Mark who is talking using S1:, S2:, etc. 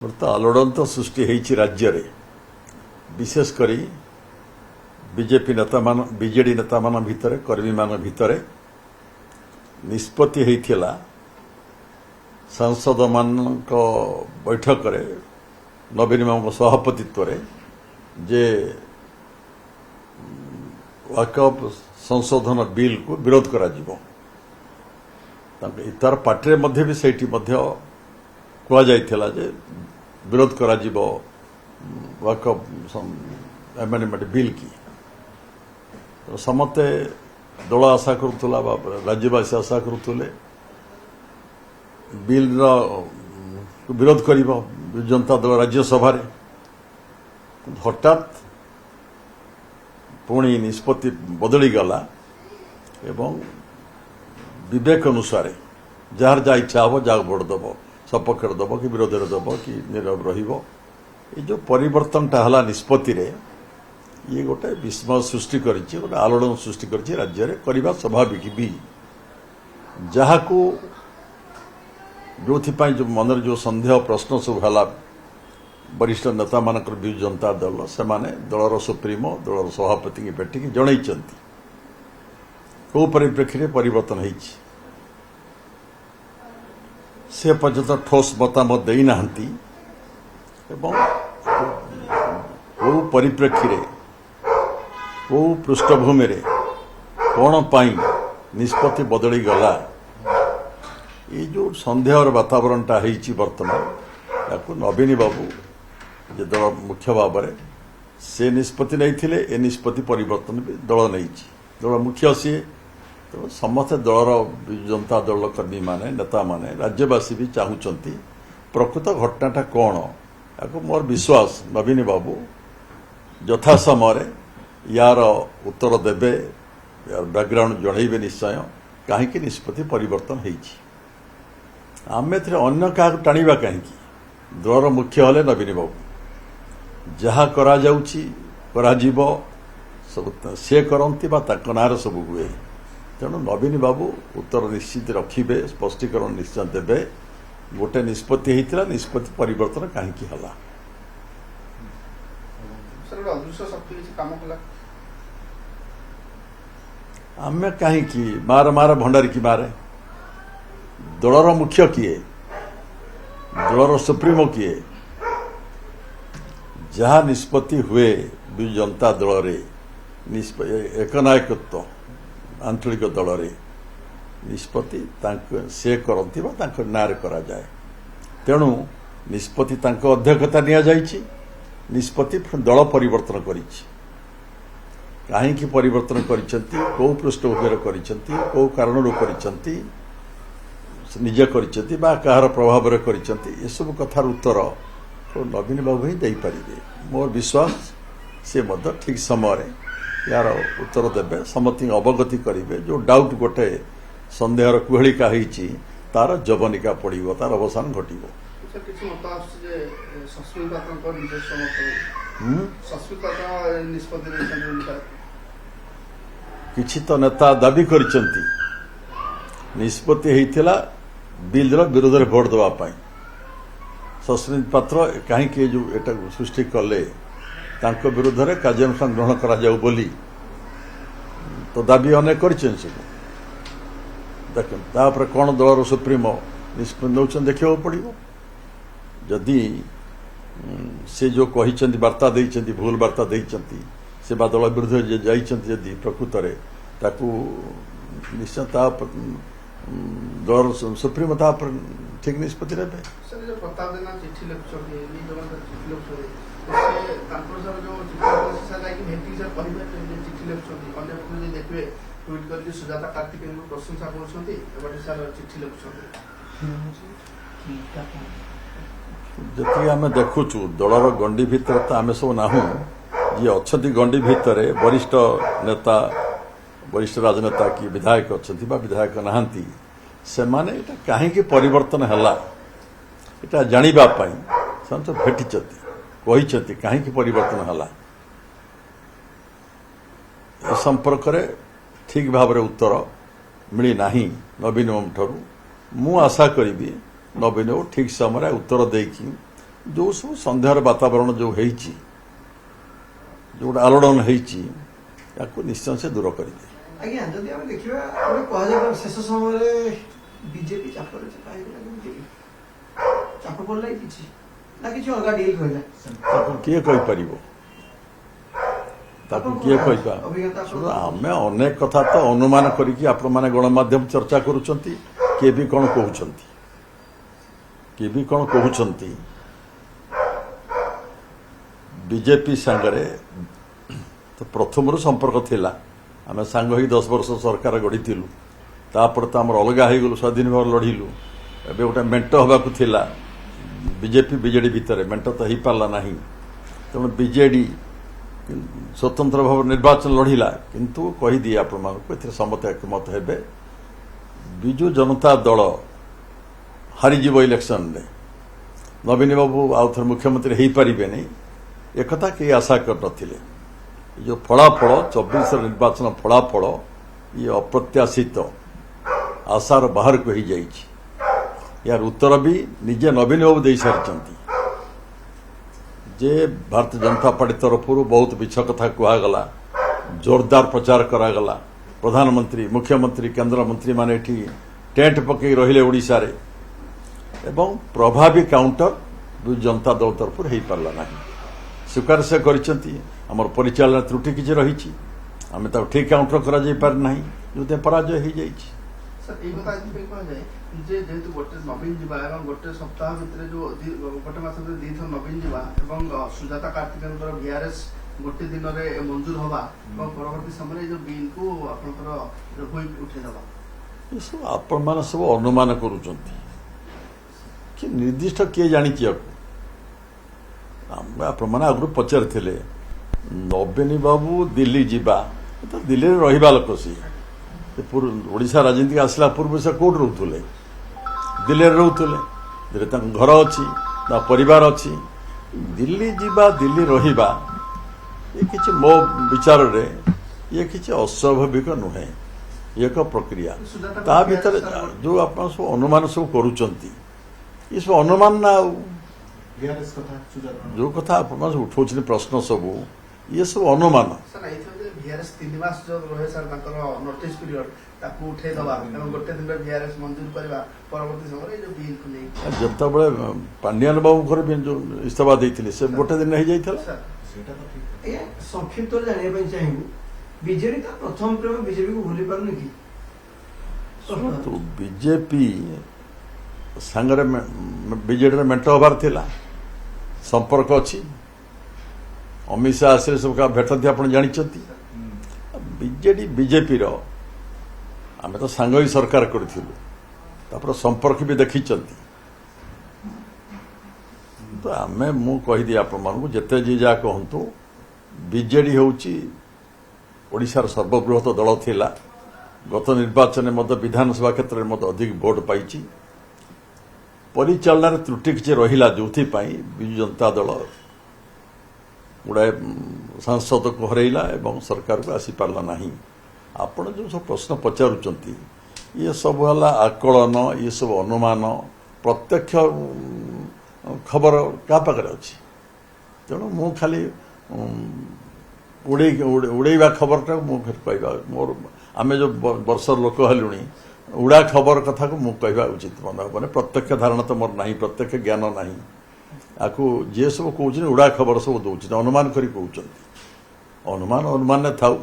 S1: बर्त आलोड़न तो सृष्टि होती राज्य रे विशेषकर बीजेपी नेता मान बीजेडी नेता मान भितर कर्मी मान भितर निष्पत्ति होता सांसद मान बैठक रे नवीन बाबू सभापतित्व रे जे वाकफ संशोधन बिल को विरोध करा जीवो तार पार्टी मध्य भी सेठी मध्य कह जाइथिला जे विरोध करा जीवो वाकफ एमेंडमेंट बिल की तो समते दल आशा करुला राज्यवासी आशा करुले बिल विरोध कर जनता दल राज्यसभा हठात पुणी निष्पत्ति बदली गला एवं विवेक अनुसार जार जा इच्छा हम जहाँ भोट दब सपक्ष दब कि विरोध दब कि नीरव रही जो परिवर्तनटा है निष्पत्ति रे ये गोटे विस्मय सृष्टि गोटे आलोड़न सृष्टि राज्य में करवा स्वाभाविक भी जहाँ को जो जो मन जो सन्देह प्रश्न सब है वरिष्ठ नेता मान विजु जनता दल से दलर सुप्रीमो दलर सभापति की भेटिक जन कौ परिप्रेक्षी परिवर्तन होती से पर्यंत ठोस मतामत देना कौ परिप्रेक्षी कौ पृष्ठभूमि कौन पाई निष्पत्ति बदली गला ये जो सन्देहर वातावरणटा होती बर्तमान या नवीन बाबू जे दल मुख्य भाव में से निष्पत्ति नहीं ए निष्पत्ति परिवर्तन भी दल नहीं दल मुख्य सी तो समस्त दलर जनता दल कर्मी माने नेता माने राज्यवासी भी चाहूँगी प्रकृत घटनाटा कौन या मोर विश्वास नवीन बाबू यथा समय यार उत्तर देवे यार बैकग्राउंड जनइबे निश्चय कहीं निष्पत्ति परिवर्तन होती आम अन्य क्या टाणिबा कहीं दलर मुख्य हले नवीन बाबू जहाँ करा से करती नार सब हुए तेणु नवीन बाबू उत्तर निश्चित रखिबे स्पष्टीकरण निश्चय देवे गोटे निष्पत्ति होता निष्पत्ति परिवर्तन कहीं है आम कहीं मार मार भंडारी की मारे दलर मुख्य किए दलर सुप्रीमो किए जहाँ निष्पत्ति हुए विजु जनता दल एकनायकत्व आंचलिक दल निष्पत्ति से करती नारे करा जाए तेणु निष्पत्ति अध्यक्षता नि निष्पत्ति दल परिवर्तन कहीं परिवर्तन कौ पृष्ठभूमि कौ कारण निजे कर प्रभाव ये सब कथार उत्तर तो नवीन बाबू ही दे पारे मोर विश्वास से ठीक समय यार उत्तर देवे समस्त अवगति करेंगे जो डाउट गोटे सन्देहर कुहलिका होती तार जवनिका पड़ो तार अवसान घटो किछि तो नेता दाबी करिसेंती निष्पत्ति होता बिल विरोध में भोट देवाई सस्मित पात्र कहीं जो एटा सृष्टि कले विरुद्ध में कार्यानुष्ठान ग्रहण करा जाऊ बोली तो दाबी अनेक कर देख कौन दलर सुप्रीमो निष्पत्ति नौ देखा पड़ो जदि से जो कही वार्ता देती भूल वार्ता देती से दल विरुद्ध जाती प्रकृत निश्चय दलर सुप्रीमो ठीक निष्पत्ति ने जी आम देखुचु दलर गंडी भितर तो आम सब नाहू जी अच्छा गंडी भितर वरिष्ठ नेता वरिष्ठ राजनेता कि विधायक अच्छा विधायक नहांती से माने कहीं परिवर्तन है यहाँ जानापी से भेटी कही कहीं परिवर्तन है संपर्क में ठीक भाव में उत्तर मिलना नवीन बाबू ठारू मु आशा करी नवीन बाबू ठीक समय उत्तर देकी जो सब सन्देहर वातावरण जो होइछि जो आलोड़न होइछि याको निश्चय से दूर करेंगे।
S2: आज्ञा जदि आम देखा आम कह शेष समय बीजेपी चाप बीजेपी चाप पड़ला कि ना कि अलग डील कहला
S1: किए कहि परिबो ताकू किए कहिबा आमे अनेक कथा तो अनुमान करिकि आपण माने गणमाध्यम चर्चा करूचंती किए भी कोन कहउचंती किए भी कोन कहउचंती बीजेपी संगरे तो प्रथम संपर्क थिला आम सांग ही 10 वर्ष सरकार गढ़ी तापर तो आम अलग हो गलु स्वाधीन भाव लड़िलु एवं गोटे मेंट होगाकू थिला बीजेपी बीजेडी भितर मेंट तो हो पारा ना तेणु बीजेडी स्वतंत्र भाव निर्वाचन लड़िला किंतु कहीदिए आपण मानक समस्त एकमत हेबे विजु जनता दल हारीजीव इलेक्शन रे नवीन बाबू आउ थे मुख्यमंत्री हो पारे नहीं एक कई आशा कर नथिले जो फलाफल 24 निर्वाचन फलाफल ये अप्रत्याशित आशार बाहर को ही जाइए यार उत्तर भी निजे नवीन बाबू दे सारी जे भारतीय जनता पार्टी तरफ बहुत मिछ कथा कहगला जोरदार प्रचार करागला प्रधानमंत्री मुख्यमंत्री केंद्र मंत्री माने टेंट पकई रहिले ओडिशा रे एवं प्रभावी काउंटर विजु जनता दल तरफ हो पारा ना स्वीकार से करमर परिचालन त्रुटि किसी रही आम ठीक काउंटर करा जो पराजय हो जाए
S3: जेहेतु गोटे नवीन जीवा गोटे सप्ताह भितर जो गोटे मास दी थर नवीन जीवा सुजाता कार्तिकेय बीआरएस गोटे दिन में मंजूर हवा परवर्ती समय जो बिल को आपंकर उठेदवा
S1: सब आपण मैंने सब अनुमान करुँच कि निर्दिष्ट किए जानी आपण मैंने आगु पचारि नवीन बाबू दिल्ली जीवा तो दिल्ली रहा लोक सी ओडिशा राजनीति आसला पूर्व से कौट रोले दिल्ली रोले घर अच्छी परिवार अच्छी दिल्ली जीवा दिल्ली रहिबा ये किसी मो विचार रे ये किसी अस्वाभाविक नुहे एक प्रक्रिया ता भीतर जो आप सब अनुमान सब करुचंती ये सब अनुमान ना जो कथा आप उठाउछन प्रश्न सब ये सब अनुमान
S3: बीआरएस 3 मास जो रहे सर नोटिस पीरियड ताकू उठे दबा एवं गोटे दिन में बीआरएस मंजूर करबा परवर्ती समय जो बिल को नहीं
S1: जब बड़े पांडियान बाबू घर भी जो इस्तीफा देथिले से गोटे दिन रह जाइथला
S2: सेटा तो ठीक ए संक्षिप्त जानिया पई चाहिबू बीजेडी का प्रथम प्रेम बीजेपी को भूली पारनी की
S1: तो बीजेपी संगरे बीजेडी रे मेंट होबार थिला संपर्क अच्छी अमित शाह आसे सब का भेटती आप जानते बीजेडी बीजेपी आम तो सांग ही सरकार करूँ संपर्क भी देखी तो आम मु कहीदी आपण जिते जी जहाँ कहतु बीजेडी हूँ ओडिशार सर्वबृहत दल थिला गत निर्वाचन में विधानसभा क्षेत्र में अधिक भोट पाई परिचालन त्रुटि किसी रहा जो विजु जनता दल गुड़ाए सांसद को हरैला एवं सरकार को आसी पारला नहीं आपण जो सब प्रश्न पचारुचंती ये सब है आकलन ये सब अनुमान प्रत्यक्ष खबर क्या पाखे अच्छी तेणु मु खाली उड़ेवा खबरटा मुझा मोर आम जो वर्ष लोक हेलुणी उड़ा खबर कथा को मु कहवा उचित मन हे प्रत्यक्ष धारणा तो मोर नहीं प्रत्यक्ष ज्ञान नहीं आपको जे सब कौन उड़ा खबर सब दौरान अनुमान कर अनुमान अनुमान थाऊ।